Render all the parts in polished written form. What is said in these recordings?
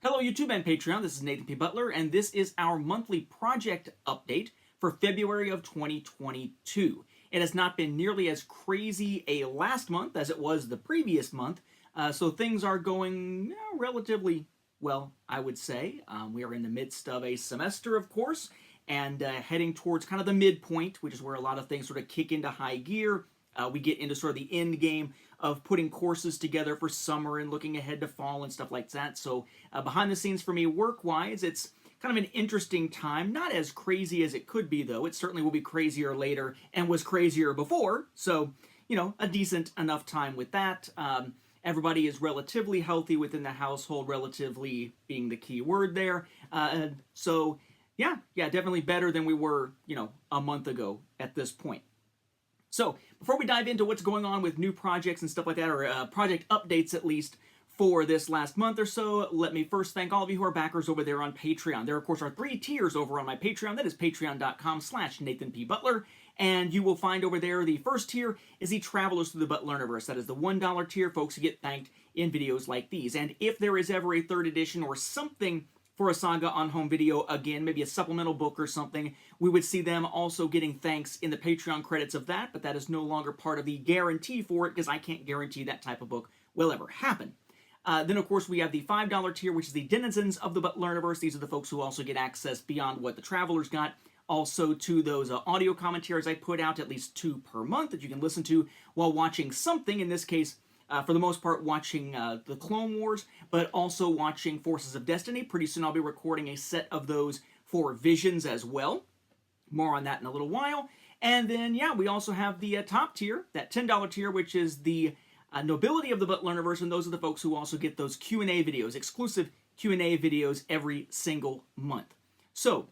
Hello YouTube and Patreon, this is Nathan P. Butler, and this is our monthly project update for February of 2022. It has not been nearly as crazy a last month as it was the previous month, so things are going relatively well, I would say. We are in the midst of a semester, of course, and heading towards kind of the midpoint, which is where a lot of things sort of kick into high gear. We get into sort of the end game of putting courses together for summer and looking ahead to fall and stuff like that. So behind the scenes for me, work-wise, it's kind of an interesting time. Not as crazy as it could be, though. It certainly will be crazier later and was crazier before. So, you know, a decent enough time with that. Everybody is relatively healthy within the household, relatively being the key word there. So, yeah, definitely better than we were, a month ago at this point. So, before we dive into what's going on with new projects and stuff like that, or project updates at least, for this last month or so, let me first thank all of you who are backers over there on Patreon. There, of course, are 3 tiers over on my Patreon. That is patreon.com/NathanPButler. And you will find over there the first tier is the Travelers Through the Butlerverse. That is the $1 tier, folks who get thanked in videos like these. And if there is ever a 3rd edition or something for a Saga on Home video, again, maybe a supplemental book or something, we would see them also getting thanks in the Patreon credits of that, but that is no longer part of the guarantee for it because I can't guarantee that type of book will ever happen. Then, of course, we have the $5 tier, which is the Denizens of the Butlerverse. These are the folks who also get access beyond what the Travelers got, also to those audio commentaries I put out, at least 2 per month, that you can listen to while watching something, in this case, for the most part, watching the Clone Wars, but also watching Forces of Destiny. Pretty soon I'll be recording a set of those for Visions as well. More on that in a little while. And then, we also have the top tier, that $10 tier, which is the Nobility of the Butlerverse, and those are the folks who also get those Q&A videos, exclusive Q&A videos every single month. So,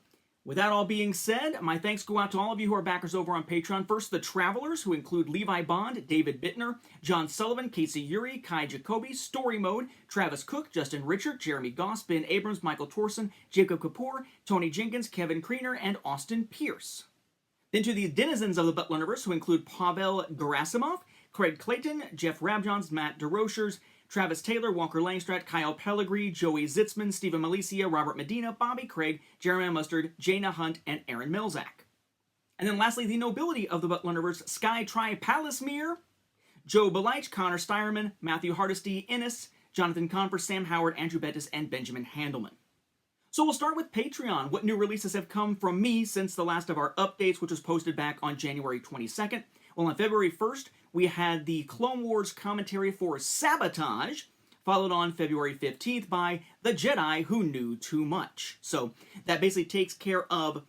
with that all being said, my thanks go out to all of you who are backers over on Patreon. First, the Travelers, who include Levi Bond, David Bittner, John Sullivan, Casey Uri, Kai Jacoby, Story Mode, Travis Cook, Justin Richard, Jeremy Goss, Ben Abrams, Michael Torson, Jacob Kapoor, Tony Jenkins, Kevin Kriener, and Austin Pierce. Then to the Denizens of the Butlerverse, who include Pavel Gerasimov, Craig Clayton, Jeff Rabjons, Matt DeRochers, Travis Taylor, Walker Langstrat, Kyle Pellegrini, Joey Zitzman, Stephen Malicia, Robert Medina, Bobby Craig, Jeremy Mustard, Jaina Hunt, and Aaron Milzak. And then lastly, the Nobility of the Butlerverse, Sky Tri Palismere, Joe Belich, Connor Steierman, Matthew Hardesty, Ennis, Jonathan Confer, Sam Howard, Andrew Bettis, and Benjamin Handelman. So we'll start with Patreon. What new releases have come from me since the last of our updates, which was posted back on January 22nd? Well, on February 1st, we had the Clone Wars commentary for Sabotage, followed on February 15th by The Jedi Who Knew Too Much. So that basically takes care of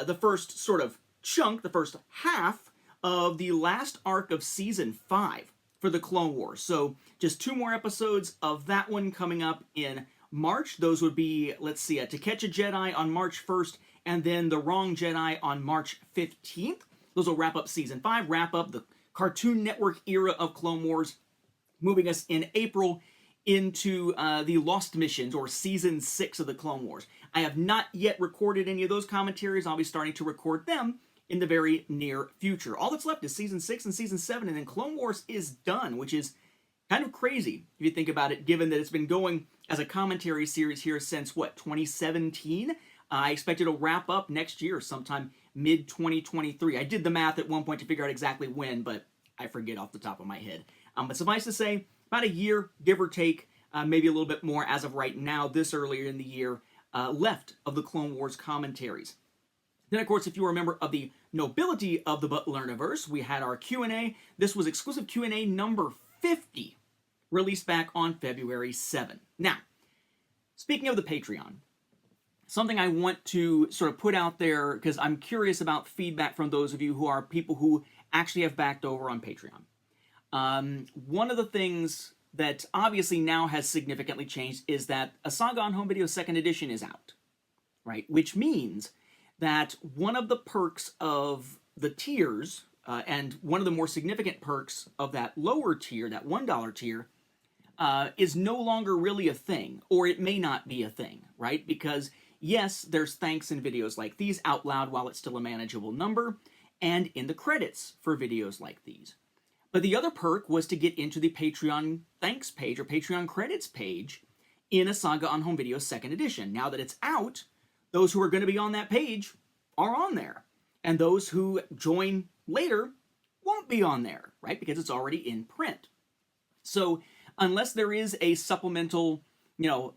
the first sort of chunk, the first half of the last arc of Season 5 for the Clone Wars. So just 2 more episodes of that one coming up in March. Those would be, let's see, To Catch a Jedi on March 1st, and then The Wrong Jedi on March 15th. Those will wrap up Season 5, wrap up the Cartoon Network era of Clone Wars, moving us in April into the Lost Missions, or Season 6 of the Clone Wars. I have not yet recorded any of those commentaries. I'll be starting to record them in the very near future. All that's left is Season 6 and Season 7, and then Clone Wars is done, which is kind of crazy if you think about it, given that it's been going as a commentary series here since, 2017? I expect it'll wrap up next year, sometime mid-2023. I did the math at one point to figure out exactly when, but I forget off the top of my head. But suffice to say, about a year, give or take, maybe a little bit more as of right now, this earlier in the year, left of the Clone Wars commentaries. Then, of course, if you are a member of the Nobility of the Butlerverse, we had our Q&A. This was exclusive Q&A number 50, released back on February 7. Now, speaking of the Patreon, something I want to sort of put out there, because I'm curious about feedback from those of you who are people who actually have backed over on Patreon. One of the things that obviously now has significantly changed is that a Saga on Home Video 2nd edition is out, right? Which means that one of the perks of the tiers, and one of the more significant perks of that lower tier, that $1 tier, is no longer really a thing, or it may not be a thing, right? Because yes, there's thanks in videos like these out loud while it's still a manageable number, and in the credits for videos like these. But the other perk was to get into the Patreon thanks page, or Patreon credits page, in a Saga on Home Video second edition. Now that it's out, those who are going to be on that page are on there. And those who join later won't be on there, right? Because it's already in print. So unless there is a supplemental,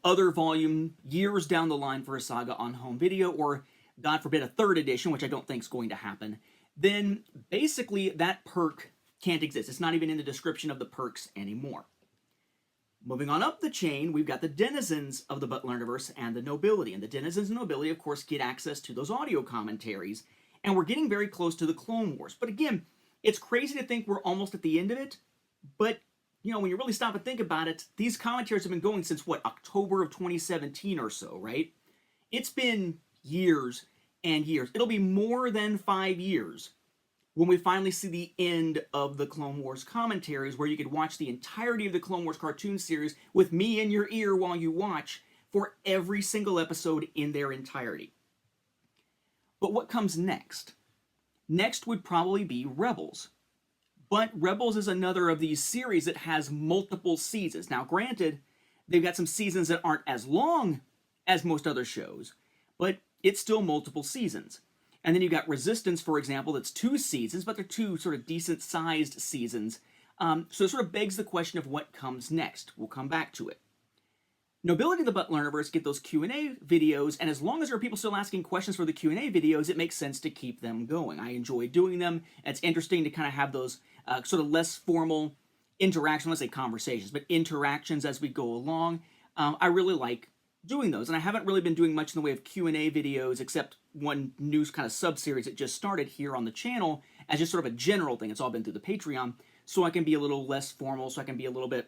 other volume years down the line for a Saga on Home Video, or God forbid a third edition, which I don't think is going to happen, then basically that perk can't exist. It's not even in the description of the perks anymore. Moving on up the chain, we've got the denizens of the Butler universe and the nobility. And the denizens and nobility, of course, get access to those audio commentaries. And we're getting very close to the Clone Wars. But again, it's crazy to think we're almost at the end of it. But, when you really stop and think about it, these commentaries have been going since, October of 2017 or so, right? It's been years and years. It'll be more than 5 years when we finally see the end of the Clone Wars commentaries, where you could watch the entirety of the Clone Wars cartoon series with me in your ear while you watch for every single episode in their entirety. But what comes next? Next would probably be Rebels. But Rebels is another of these series that has multiple seasons. Now, granted, they've got some seasons that aren't as long as most other shows, but it's still multiple seasons. And then you've got Resistance, for example, that's 2 seasons, but they're 2 sort of decent-sized seasons. So it sort of begs the question of what comes next. We'll come back to it. Nobility of the Butler universe get those Q&A videos, and as long as there are people still asking questions for the Q&A videos, it makes sense to keep them going. I enjoy doing them. It's interesting to kind of have those sort of less formal interactions, let's say conversations, but interactions as we go along. I really like doing those, and I haven't really been doing much in the way of Q&A videos, except one new kind of sub-series that just started here on the channel as just sort of a general thing. It's all been through the Patreon, so I can be a little less formal, so I can be a little bit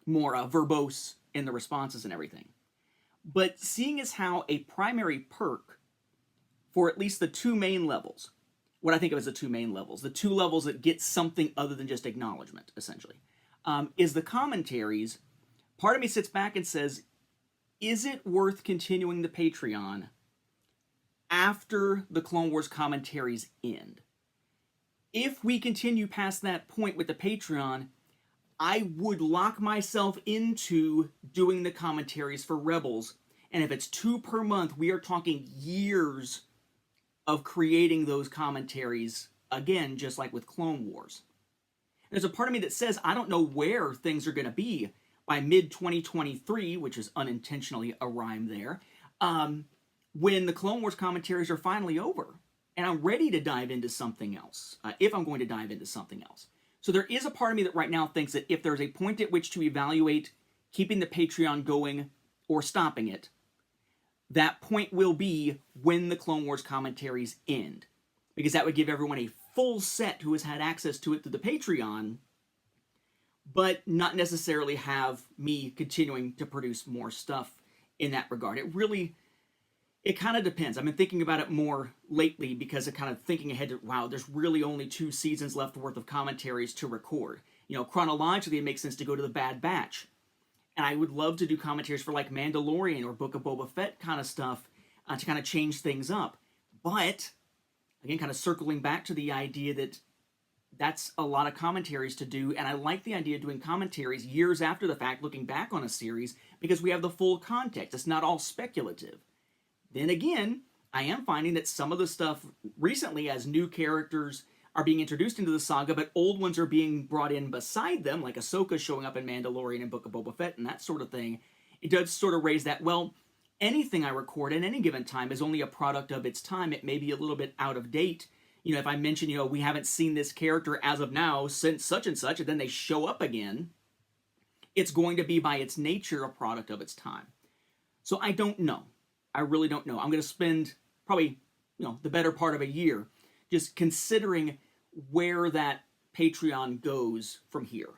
more verbose in the responses and everything. But seeing as how a primary perk for at least the 2 main levels, what I think of as the 2 main levels, the 2 levels that get something other than just acknowledgement, essentially, is the commentaries, part of me sits back and says, is it worth continuing the Patreon after the Clone Wars commentaries end? If we continue past that point with the Patreon, I would lock myself into doing the commentaries for Rebels. And if it's 2 per month, we are talking years of creating those commentaries, again, just like with Clone Wars. There's a part of me that says, I don't know where things are going to be by mid-2023, which is unintentionally a rhyme there, when the Clone Wars commentaries are finally over, and I'm ready to dive into something else, if I'm going to dive into something else. So there is a part of me that right now thinks that if there's a point at which to evaluate keeping the Patreon going or stopping it, that point will be when the Clone Wars commentaries end. Because that would give everyone a full set who has had access to it through the Patreon, but not necessarily have me continuing to produce more stuff in that regard. It kind of depends. I've been thinking about it more lately because of kind of thinking ahead to, wow, there's really only 2 seasons left worth of commentaries to record. Chronologically, it makes sense to go to the Bad Batch. And I would love to do commentaries for like Mandalorian or Book of Boba Fett kind of stuff to kind of change things up. But, again, kind of circling back to the idea that that's a lot of commentaries to do, and I like the idea of doing commentaries years after the fact, looking back on a series, because we have the full context. It's not all speculative. Then again, I am finding that some of the stuff recently, as new characters are being introduced into the saga, but old ones are being brought in beside them, like Ahsoka showing up in Mandalorian and Book of Boba Fett and that sort of thing, it does sort of raise that, well, anything I record at any given time is only a product of its time. It may be a little bit out of date. If I mention, we haven't seen this character as of now since such and such, and then they show up again, it's going to be by its nature a product of its time. So I don't know. I really don't know. I'm going to spend probably, the better part of a year just considering where that Patreon goes from here.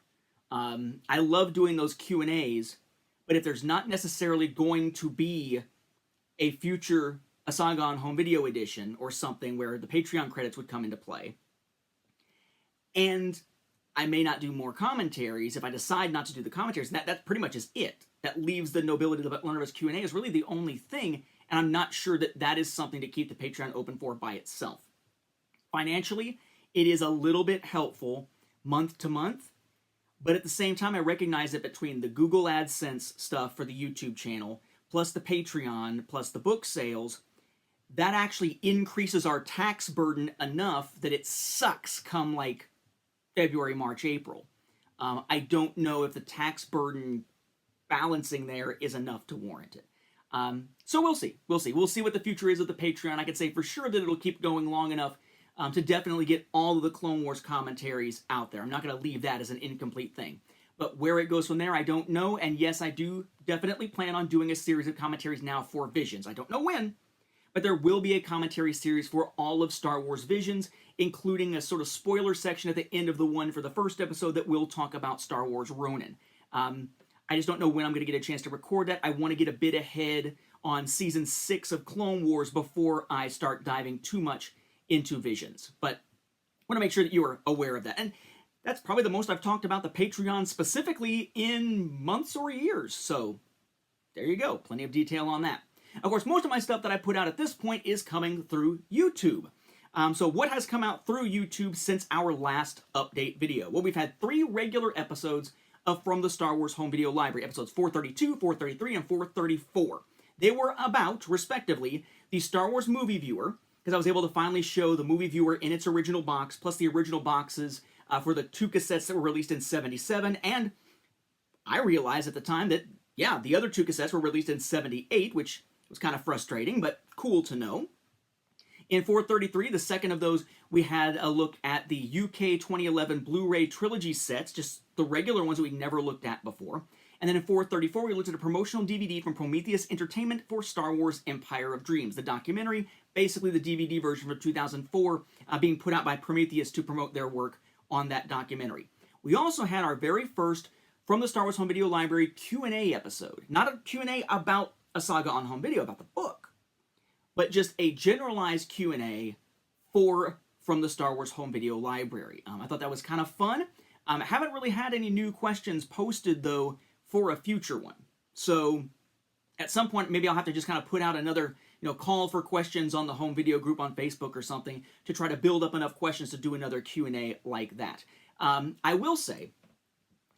I love doing those Q&As, but if there's not necessarily going to be a future A Saga on Home Video edition or something where the Patreon credits would come into play, and I may not do more commentaries, if I decide not to do the commentaries, that pretty much is it. That leaves the Nobility of the Butler universe Q&A is really the only thing, and I'm not sure that that is something to keep the Patreon open for by itself. Financially, it is a little bit helpful month to month. But at the same time, I recognize that between the Google AdSense stuff for the YouTube channel, plus the Patreon, plus the book sales, that actually increases our tax burden enough that it sucks come like February, March, April. I don't know if the tax burden balancing there is enough to warrant it. So we'll see. We'll see. We'll see what the future is of the Patreon. I can say for sure that it'll keep going long enough to definitely get all of the Clone Wars commentaries out there. I'm not going to leave that as an incomplete thing. But where it goes from there, I don't know. And yes, I do definitely plan on doing a series of commentaries now for Visions. I don't know when, but there will be a commentary series for all of Star Wars Visions, including a sort of spoiler section at the end of the one for the first episode that will talk about Star Wars Ronin. I just don't know when I'm going to get a chance to record that. I want to get a bit ahead on Season 6 of Clone Wars before I start diving too much into Visions. But I want to make sure that you are aware of that. And that's probably the most I've talked about the Patreon specifically in months or years. So there you go. Plenty of detail on that. Of course, most of my stuff that I put out at this point is coming through YouTube. So what has come out through YouTube since our last update video? Well, we've had 3 regular episodes of From the Star Wars Home Video Library, episodes 432, 433, and 434. They were about, respectively, the Star Wars Movie Viewer, because I was able to finally show the Movie Viewer in its original box, plus the original boxes for the 2 cassettes that were released in '77, and I realized at the time that, yeah, the other 2 cassettes were released in '78, which was kind of frustrating, but cool to know. In 433, the second of those, we had a look at the UK 2011 Blu-ray trilogy sets, just the regular ones that we never looked at before. And then in 434, we looked at a promotional DVD from Prometheus Entertainment for Star Wars Empire of Dreams, the documentary, basically the DVD version from 2004, being put out by Prometheus to promote their work on that documentary. We also had our very first From the Star Wars Home Video Library Q&A episode. Not a Q&A about a saga on home video, about the book, but just a generalized Q&A for From the Star Wars Home Video Library. I thought that was kind of fun. I haven't really had any new questions posted, though, for a future one. So at some point, maybe I'll have to just kind of put out another call for questions on the home video group on Facebook or something to try to build up enough questions to do another Q&A like that. I will say,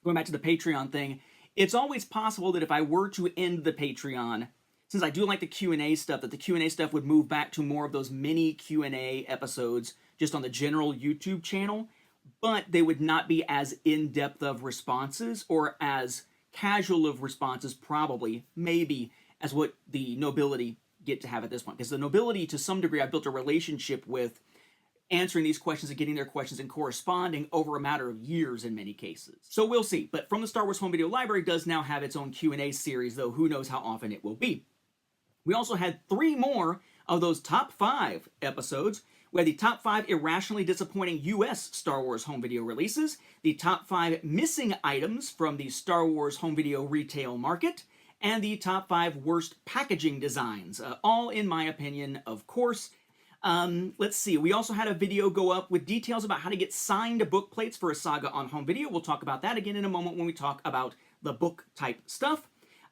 going back to the Patreon thing, it's always possible that if I were to end the Patreon, since I do like the Q&A stuff, that the Q&A stuff would move back to more of those mini Q&A episodes just on the general YouTube channel, but they would not be as in-depth of responses or as casual of responses, probably, maybe, as what the nobility get to have at this point. Because the nobility, to some degree, I've built a relationship with, answering these questions and getting their questions and corresponding over a matter of years in many cases. So we'll see. But From the Star Wars Home Video Library does now have its own Q&A series, though who knows how often it will be. We also had 3 more of those top 5 episodes. We had the top 5 irrationally disappointing U.S. Star Wars home video releases, the top 5 missing items from the Star Wars home video retail market, and the top 5 worst packaging designs. All, in my opinion, of course. Let's see. We also had a video go up with details about how to get signed book plates for a saga on home video. We'll talk about that again in a moment when we talk about the book type stuff.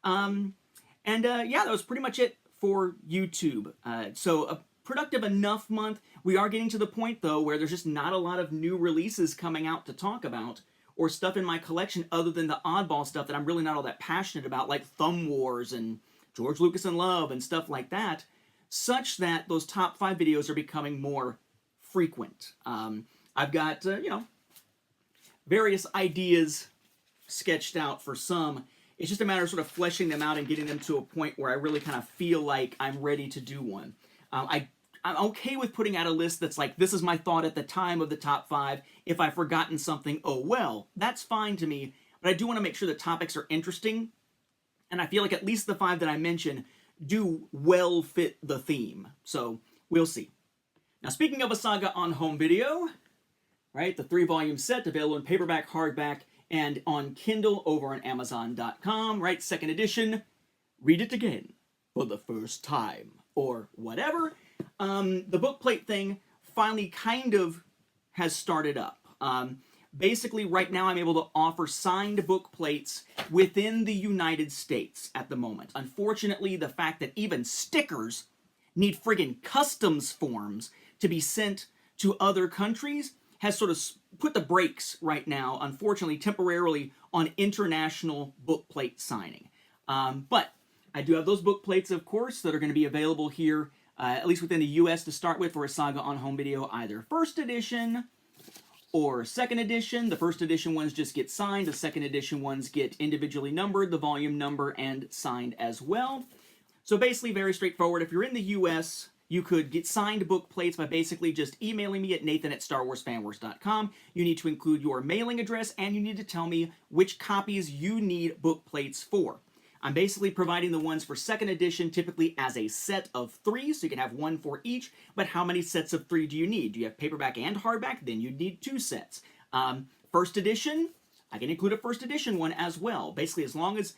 Yeah, that was pretty much it for YouTube. So a productive enough month. We are getting to the point, though, where there's just not a lot of new releases coming out to talk about, or stuff in my collection other than the oddball stuff that I'm really not all that passionate about, like Thumb Wars and George Lucas in Love and stuff like that, such that those top 5 videos are becoming more frequent. I've got, various ideas sketched out for some. It's just a matter of sort of fleshing them out and getting them to a point where I really kind of feel like I'm ready to do one. I'm okay with putting out a list that's like, this is my thought at the time of the top 5. If I've forgotten something, oh well. That's fine to me, but I do want to make sure the topics are interesting, and I feel like at least the 5 that I mentioned do well fit the theme. So, we'll see. Now, speaking of a saga on home video, right, the 3-volume set available in paperback, hardback, and on Kindle over on Amazon.com, right, 2nd edition, read it again for the first time, or whatever. The book plate thing finally kind of has started up. Basically, right now I'm able to offer signed book plates within the United States at the moment. Unfortunately, the fact that even stickers need friggin' customs forms to be sent to other countries has sort of put the brakes right now, unfortunately, temporarily, on international book plate signing. But I do have those book plates, of course, that are going to be available here, at least within the US to start with, for a Saga on Home video, either first edition or second edition. The first edition ones just get signed. The second edition ones get individually numbered, the volume number, and signed as well. So basically very straightforward. If you're in the US, you could get signed book plates by basically just emailing me at nathan@starwarsfanworks.com. You need to include your mailing address, and you need to tell me which copies you need book plates for. I'm basically providing the ones for second edition typically as a set of 3, so you can have one for each, but how many sets of 3 do you need? Do you have paperback and hardback? Then you'd need 2 sets. First edition, I can include a first edition one as well. Basically, as long as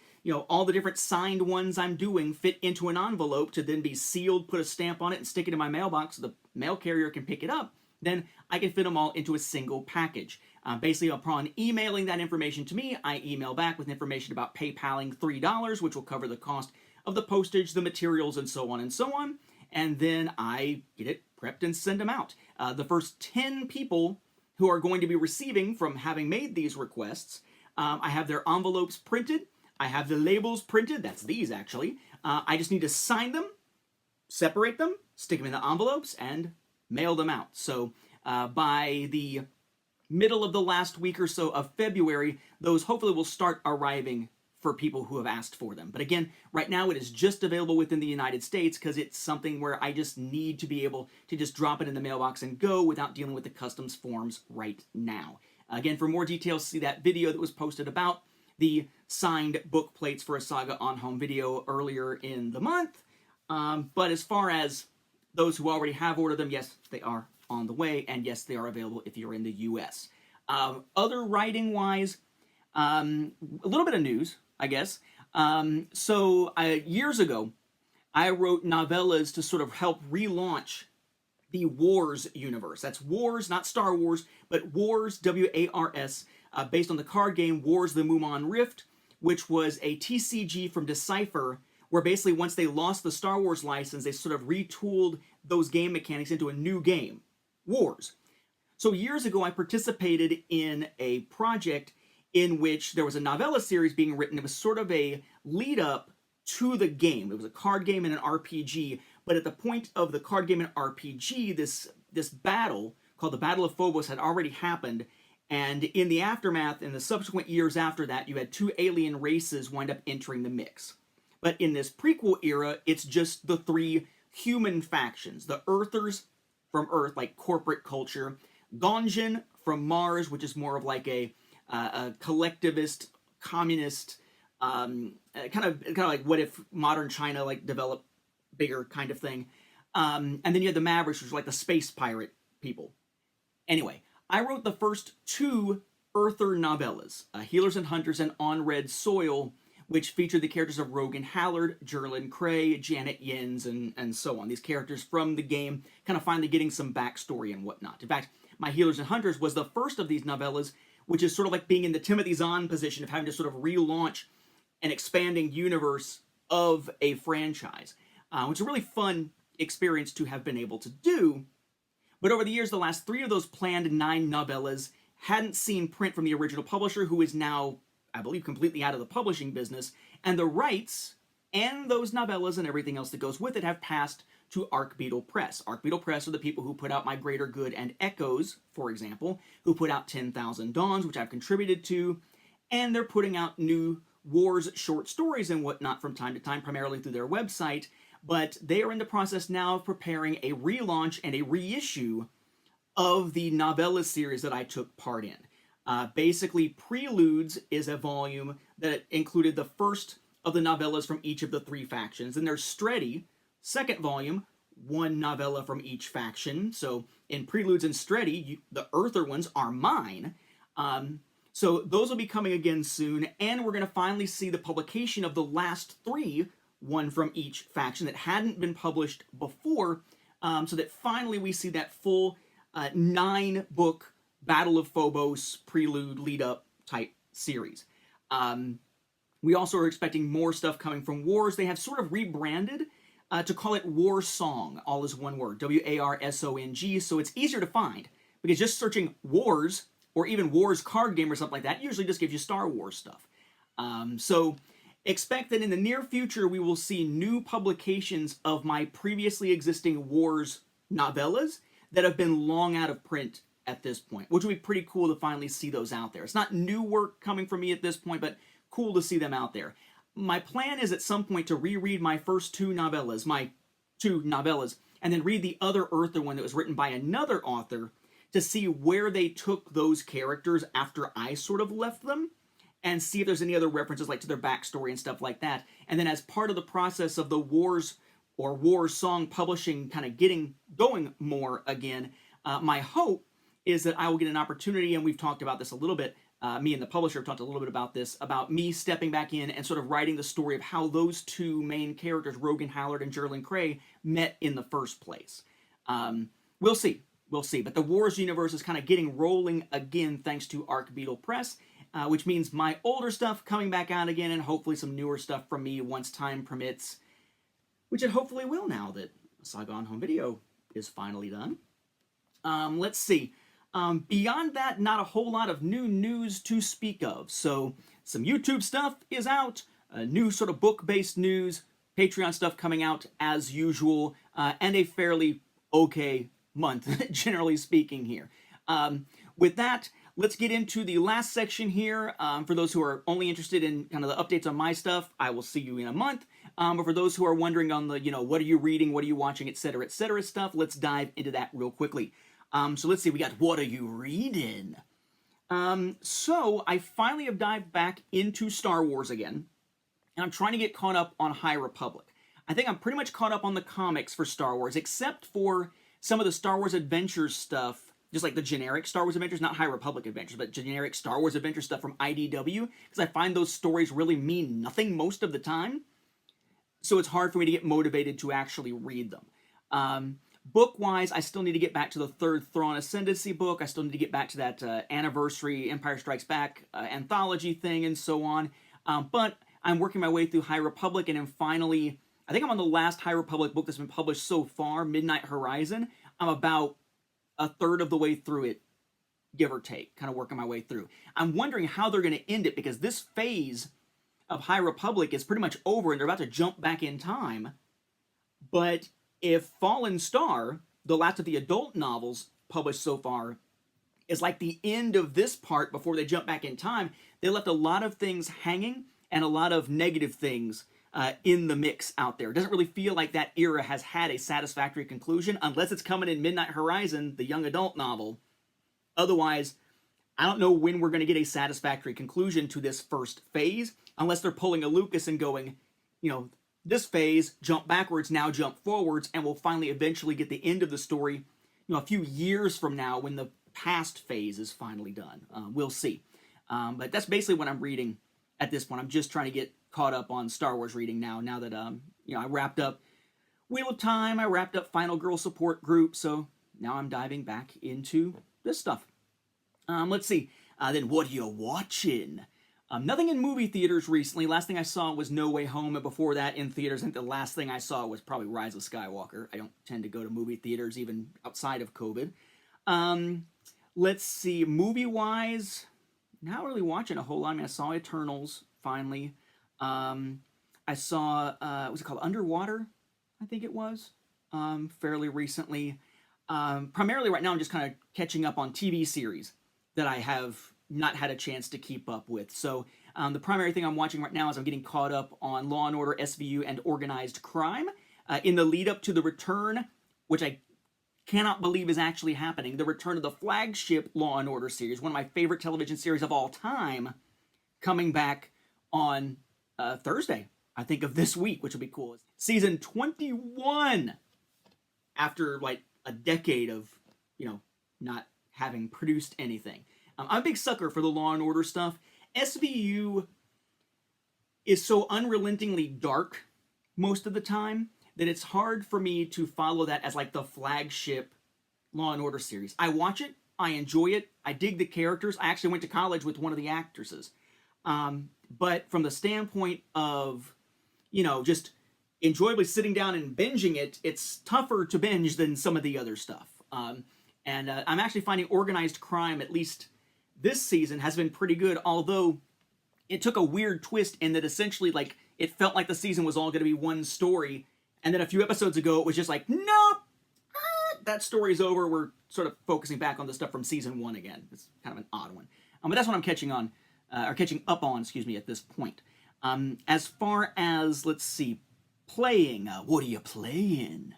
all the different signed ones I'm doing fit into an envelope to then be sealed, put a stamp on it, and stick it in my mailbox so the mail carrier can pick it up, then I can fit them all into a single package. Basically, upon emailing that information to me, I email back with information about PayPaling $3, which will cover the cost of the postage, the materials, and so on and so on. And then I get it prepped and send them out. The first 10 people who are going to be receiving from having made these requests, I have their envelopes printed. I have the labels printed. That's these, actually. I just need to sign them, separate them, stick them in the envelopes, and mail them out. So by the middle of the last week or so of February, those hopefully will start arriving for people who have asked for them. But again, right now it is just available within the United States because it's something where I just need to be able to just drop it in the mailbox and go without dealing with the customs forms right now. Again, for more details, see that video that was posted about the signed book plates for a Saga on Home video earlier in the month. But as far as those who already have ordered them, yes, they are on the way, and yes, they are available if you're in the US. Other writing-wise, a little bit of news, I guess. Years ago, I wrote novellas to sort of help relaunch the Wars universe. That's Wars, not Star Wars, but Wars, W-A-R-S, based on the card game Wars the Muman Rift, which was a TCG from Decipher, where basically once they lost the Star Wars license, they sort of retooled those game mechanics into a new game, Wars. So years ago, I participated in a project in which there was a novella series being written. It was sort of a lead-up to the game. It was a card game and an RPG, but at the point of the card game and RPG, this battle, called the Battle of Phobos, had already happened, and in the aftermath, in the subsequent years after that, you had 2 alien races wind up entering the mix. But in this prequel era, it's just the 3 human factions. The Earthers from Earth, like corporate culture. Gonjin from Mars, which is more of like a collectivist, communist, kind of like what if modern China like developed bigger kind of thing. And then you had the Mavericks, which are like the space pirate people. Anyway, I wrote the first 2 Earther novellas, Healers and Hunters and On Red Soil, which featured the characters of Rogan Hallard, Jerlyn Cray, Janet Yens, and so on. These characters from the game, kind of finally getting some backstory and whatnot. In fact, my Healers and Hunters was the first of these novellas, which is sort of like being in the Timothy Zahn position of having to sort of relaunch an expanding universe of a franchise, which is a really fun experience to have been able to do. But over the years, the last 3 of those planned 9 novellas hadn't seen print from the original publisher, who is now, I believe, completely out of the publishing business, and the rights and those novellas and everything else that goes with it have passed to Arcbeetle Press. Arcbeetle Press are the people who put out My Greater Good and Echoes, for example, who put out 10,000 Dawns, which I've contributed to, and they're putting out new Wars short stories and whatnot from time to time, primarily through their website, but they are in the process now of preparing a relaunch and a reissue of the novella series that I took part in. Basically, Preludes is a volume that included the first of the novellas from each of the 3 factions. And there's Stretty, second volume, 1 novella from each faction. So in Preludes and Stretty, the Earther ones are mine. So those will be coming again soon. And we're going to finally see the publication of the last 3, 1 from each faction that hadn't been published before. So that finally we see that full 9-book Battle of Phobos prelude lead-up type series. We also are expecting more stuff coming from Wars. They have sort of rebranded to call it War Song, all is one word, W-A-R-S-O-N-G, so it's easier to find. because just searching Wars or even Wars card game or something like that usually just gives you Star Wars stuff. So expect that in the near future we will see new publications of my previously existing Wars novellas that have been long out of print at this point, which would be pretty cool to finally see those out there. It's not new work coming from me at this point, but cool to see them out there. My plan is at some point to reread my first two novellas, and then read the other Earther one that was written by another author to see where they took those characters after I sort of left them, and see if there's any other references like to their backstory and stuff like that. And then as part of the process of the Wars or Wars Song publishing kind of getting going more again, my hope is that I will get an opportunity, and we've talked about this a little bit, me and the publisher have talked a little bit about this, about me stepping back in and sort of writing the story of how those two main characters, Rogan Howard and Jerlyn Cray, met in the first place. We'll see. But the Wars universe is kind of getting rolling again thanks to Arc Beetle Press, which means my older stuff coming back out again, and hopefully some newer stuff from me once time permits, which it hopefully will now that Saga on Home Video is finally done. Let's see. Beyond that, not a whole lot of new news to speak of. So some YouTube stuff is out, new sort of book-based news, Patreon stuff coming out as usual, and a fairly okay month, generally speaking here. With that, let's get into the last section here. For those who are only interested in kind of the updates on my stuff, I will see you in a month. But for those who are wondering on the, what are you reading, what are you watching, etc., stuff, let's dive into that real quickly. So let's see, we got what are you reading? So I finally have dived back into Star Wars again, and I'm trying to get caught up on High Republic. I think I'm pretty much caught up on the comics for Star Wars, except for some of the Star Wars Adventures stuff, just like the generic Star Wars Adventures, not High Republic Adventures, but generic Star Wars Adventure stuff from IDW, because I find those stories really mean nothing most of the time, so it's hard for me to get motivated to actually read them. Book-wise, I still need to get back to the third Thrawn Ascendancy book. I still need to get back to that Anniversary Empire Strikes Back anthology thing and so on. But I'm working my way through High Republic, and I'm finally, I think I'm on the last High Republic book that's been published so far, Midnight Horizon. I'm about a third of the way through it, give or take, kind of working my way through. I'm wondering how they're going to end it, because this phase of High Republic is pretty much over, and they're about to jump back in time. But if Fallen Star, the last of the adult novels published so far, is like the end of this part before they jump back in time, they left a lot of things hanging and a lot of negative things in the mix out there. It doesn't really feel like that era has had a satisfactory conclusion, unless it's coming in Midnight Horizon, the young adult novel. Otherwise, I don't know when we're going to get a satisfactory conclusion to this first phase, unless they're pulling a Lucas and going, this phase, jump backwards, now jump forwards, and we'll finally eventually get the end of the story, a few years from now when the past phase is finally done. We'll see. But that's basically what I'm reading at this point. I'm just trying to get caught up on Star Wars reading now that, I wrapped up Wheel of Time, I wrapped up Final Girl Support Group, so now I'm diving back into this stuff. Let's see. Then what are you watching? Nothing in movie theaters recently. Last thing I saw was No Way Home, and before that in theaters, I think the last thing I saw was probably Rise of Skywalker. I don't tend to go to movie theaters even outside of COVID. Let's see, movie-wise, not really watching a whole lot. I mean, I saw Eternals, finally. I saw, what was it called, Underwater, I think it was, fairly recently. Primarily right now I'm just kind of catching up on TV series that I have not had a chance to keep up with. So the primary thing I'm watching right now is I'm getting caught up on Law & Order, SVU, and Organized Crime. In the lead up to the return, which I cannot believe is actually happening, the return of the flagship Law & Order series, one of my favorite television series of all time, coming back on Thursday, I think, of this week, which will be cool. Season 21, after like a decade of, not having produced anything. I'm a big sucker for the Law & Order stuff. SVU is so unrelentingly dark most of the time that it's hard for me to follow that as like the flagship Law & Order series. I watch it, I enjoy it, I dig the characters. I actually went to college with one of the actresses. But from the standpoint of, just enjoyably sitting down and binging it, it's tougher to binge than some of the other stuff. And I'm actually finding organized crime, at least this season, has been pretty good, although it took a weird twist in that essentially, like, it felt like the season was all going to be one story, and then a few episodes ago, it was just like, nope, that story's over. We're sort of focusing back on the stuff from season 1 again. It's kind of an odd one. But that's what I'm catching up on, at this point. As far as, let's see, playing, what are you playing?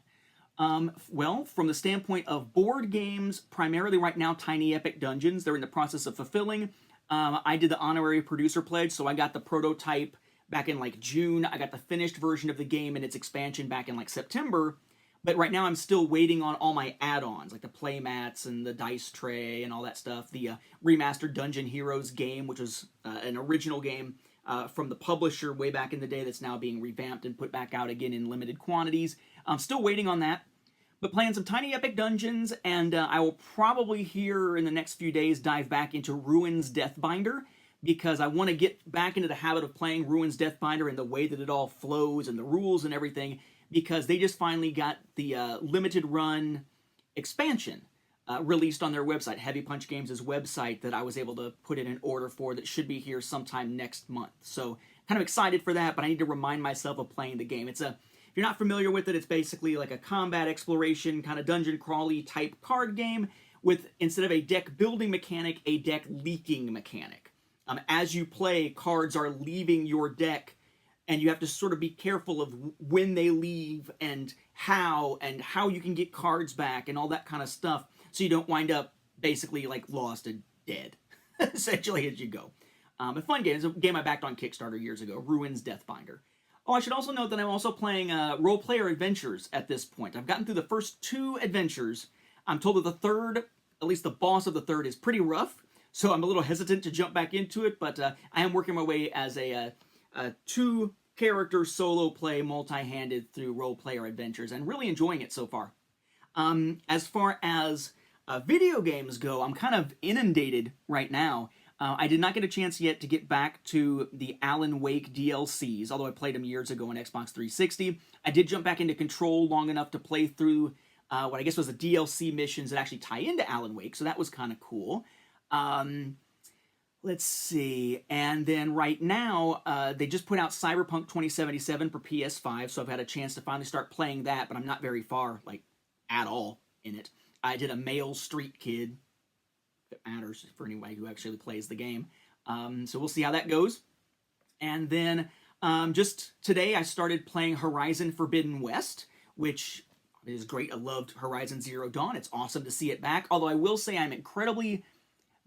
Well, from the standpoint of board games, primarily right now, Tiny Epic Dungeons. They're in the process of fulfilling. I did the honorary producer pledge, so I got the prototype back in like June. I got the finished version of the game and its expansion back in like September. But right now I'm still waiting on all my add-ons, like the playmats and the dice tray and all that stuff. The remastered Dungeon Heroes game, which was an original game from the publisher way back in the day that's now being revamped and put back out again in limited quantities. I'm still waiting on that. But playing some Tiny Epic Dungeons, and I will probably here in the next few days dive back into Ruins Deathbinder, because I want to get back into the habit of playing Ruins Deathbinder and the way that it all flows and the rules and everything, because they just finally got the limited run expansion released on their website, Heavy Punch Games' website, that I was able to put in an order for that should be here sometime next month. So kind of excited for that, but I need to remind myself of playing the game. If you're not familiar with it, it's basically like a combat exploration, kind of dungeon crawly type card game with, instead of a deck building mechanic, a deck leaking mechanic. As you play, cards are leaving your deck, and you have to sort of be careful of when they leave and how you can get cards back and all that kind of stuff, so you don't wind up basically like lost and dead, essentially, as you go. A fun game. It's a game I backed on Kickstarter years ago, Ruins Deathbinder. Oh, I should also note that I'm also playing Role Player Adventures at this point. I've gotten through the first 2 adventures. I'm told that the third, at least the boss of the third, is pretty rough, so I'm a little hesitant to jump back into it, but I am working my way as a 2-character solo play, multi-handed through Role Player Adventures, and really enjoying it so far. As far as video games go, I'm kind of inundated right now. I did not get a chance yet to get back to the Alan Wake DLCs, although I played them years ago on Xbox 360. I did jump back into Control long enough to play through what I guess was the DLC missions that actually tie into Alan Wake, so that was kind of cool. Let's see, and then right now, they just put out Cyberpunk 2077 for PS5, so I've had a chance to finally start playing that, but I'm not very far, like, at all in it. I did a male street kid, if it matters for anybody who actually plays the game. So we'll see how that goes. And then just today I started playing Horizon Forbidden West, which is great. I loved Horizon Zero Dawn. It's awesome to see it back. Although I will say I'm incredibly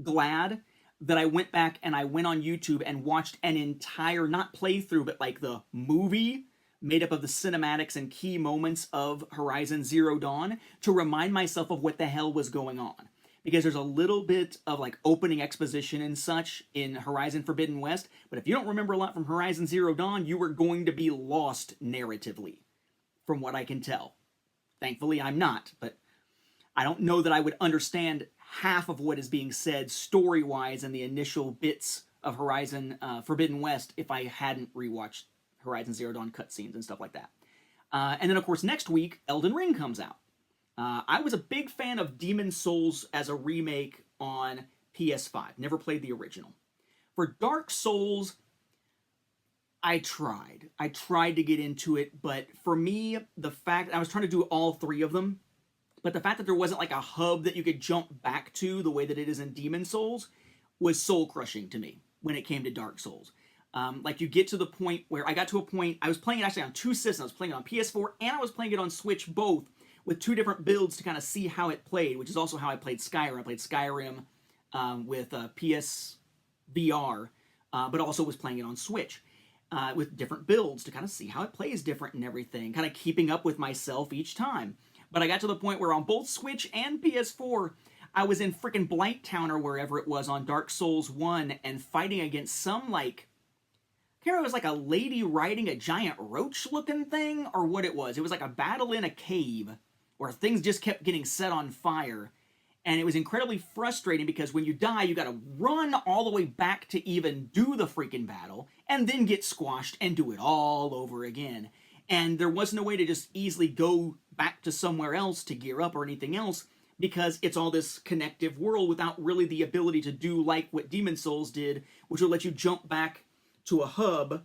glad that I went back and I went on YouTube and watched an entire, not playthrough, but like the movie made up of the cinematics and key moments of Horizon Zero Dawn to remind myself of what the hell was going on. Because there's a little bit of like opening exposition and such in Horizon Forbidden West, but if you don't remember a lot from Horizon Zero Dawn, you were going to be lost narratively, from what I can tell. Thankfully, I'm not, but I don't know that I would understand half of what is being said story-wise in the initial bits of Horizon Forbidden West if I hadn't rewatched Horizon Zero Dawn cutscenes and stuff like that. And then, of course, next week, Elden Ring comes out. I was a big fan of Demon's Souls as a remake on PS5. Never played the original. For Dark Souls, I tried. I tried to get into it, but for me, the fact... I was trying to do all 3 of them, but the fact that there wasn't like a hub that you could jump back to the way that it is in Demon's Souls was soul-crushing to me when it came to Dark Souls. Like, you get to the point where... I got to a point... I was playing it actually on 2 systems. I was playing it on PS4 and I was playing it on Switch both, with 2 different builds to kind of see how it played, which is also how I played Skyrim. I played Skyrim with PSVR, but also was playing it on Switch with different builds to kind of see how it plays different and everything, kind of keeping up with myself each time. But I got to the point where on both Switch and PS4, I was in frickin' Blighttown or wherever it was on Dark Souls 1 and fighting against some, like, I can't remember if it was like a lady riding a giant roach-looking thing or what it was. It was like a battle in a cave where things just kept getting set on fire. And it was incredibly frustrating because when you die, you gotta run all the way back to even do the freaking battle, and then get squashed and do it all over again. And there was no way to just easily go back to somewhere else to gear up or anything else, because it's all this connective world without really the ability to do like what Demon Souls did, which will let you jump back to a hub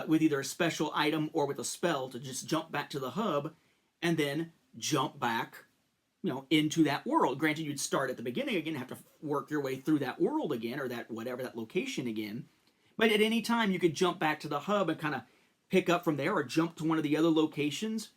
with either a special item or with a spell to just jump back to the hub and then jump back, into that world. Granted, you'd start at the beginning again, have to work your way through that world again, or that whatever, that location again. But at any time, you could jump back to the hub and kind of pick up from there or jump to one of the other locations.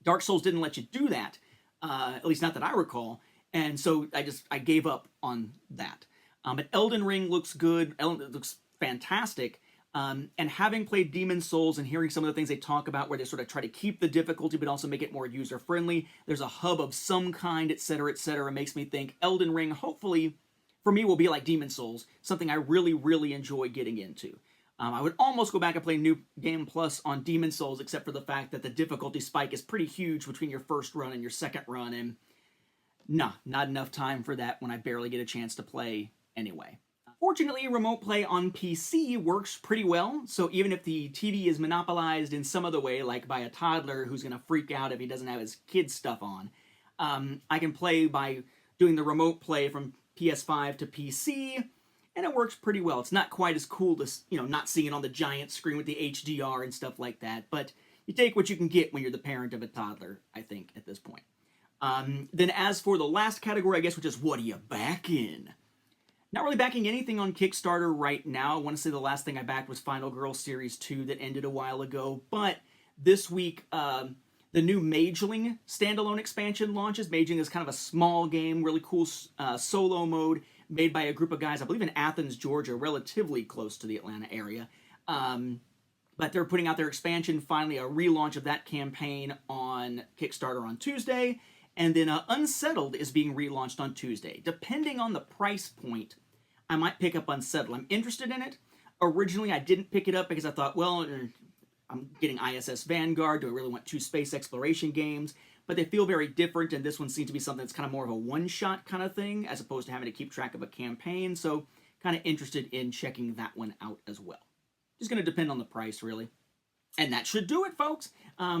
Dark Souls didn't let you do that, at least not that I recall. And so I gave up on that. But Elden Ring looks good. It looks fantastic. And having played Demon Souls and hearing some of the things they talk about where they sort of try to keep the difficulty but also make it more user-friendly, there's a hub of some kind, etc., makes me think Elden Ring, hopefully, for me, will be like Demon Souls, something I really, really enjoy getting into. I would almost go back and play New Game Plus on Demon Souls, except for the fact that the difficulty spike is pretty huge between your first run and your second run, and not enough time for that when I barely get a chance to play anyway. Fortunately, remote play on PC works pretty well, so even if the TV is monopolized in some other way, like by a toddler who's going to freak out if he doesn't have his kid's stuff on, I can play by doing the remote play from PS5 to PC, and it works pretty well. It's not quite as cool as, not seeing it on the giant screen with the HDR and stuff like that, but you take what you can get when you're the parent of a toddler, I think, at this point. Then as for the last category, I guess, which is what are you backing? Not really backing anything on Kickstarter right now. I want to say the last thing I backed was Final Girl Series 2 that ended a while ago, but this week, the new Mageling standalone expansion launches. Mageling is kind of a small game, really cool solo mode, made by a group of guys, I believe in Athens, Georgia, relatively close to the Atlanta area. But they're putting out their expansion, finally a relaunch of that campaign on Kickstarter on Tuesday. And then Unsettled is being relaunched on Tuesday. Depending on the price point, I might pick up Unsettled. I'm interested in it. Originally, I didn't pick it up because I thought, well, I'm getting ISS Vanguard. Do I really want 2 space exploration games? But they feel very different, and this one seems to be something that's kind of more of a one-shot kind of thing, as opposed to having to keep track of a campaign. So kind of interested in checking that one out as well. Just going to depend on the price, really. And that should do it, folks.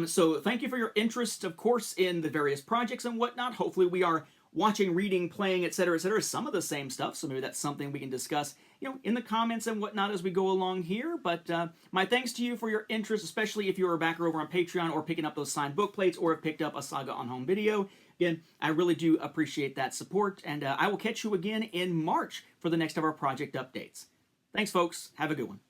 So thank you for your interest, of course, in the various projects and whatnot. Hopefully we are watching, reading, playing, etc., some of the same stuff. So maybe that's something we can discuss, in the comments and whatnot as we go along here. But my thanks to you for your interest, especially if you're a backer over on Patreon or picking up those signed book plates or have picked up a Saga on Home video. Again, I really do appreciate that support. And I will catch you again in March for the next of our project updates. Thanks, folks. Have a good one.